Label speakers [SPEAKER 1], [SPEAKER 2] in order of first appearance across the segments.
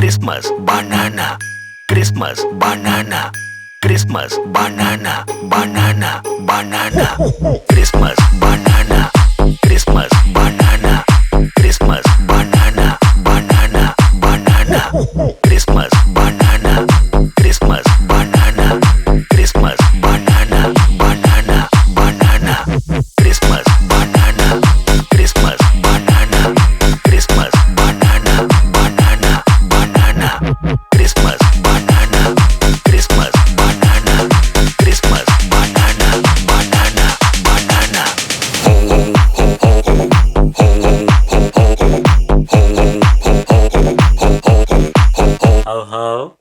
[SPEAKER 1] Christmas banana, Christmas banana, Christmas banana, banana, banana, Christmas banana, Christmas banana, Christmas banana, banana, banana, Christmas banana, Christmas banana, Christmas banana, banana, banana, Christmas banana, Christmas banana, Christmas banana, banana, banana, Christmas banana, Christmas banana, Christmas banana, banana, banana. Ho ho.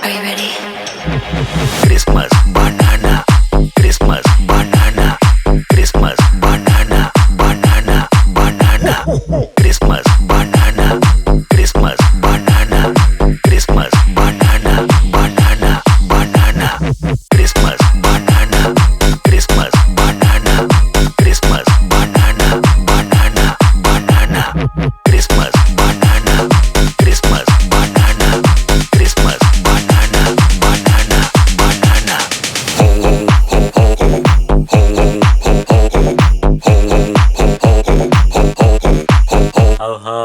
[SPEAKER 2] Are you ready?
[SPEAKER 1] Christmas banana, Christmas banana, Christmas banana, banana, banana, Christmas banana, Christmas banana, Christmas banana, banana, banana, Christmas banana, Christmas banana, Christmas banana, banana, banana, Christmas banana, Christmas banana, Christmas banana, banana, banana. Ho ho.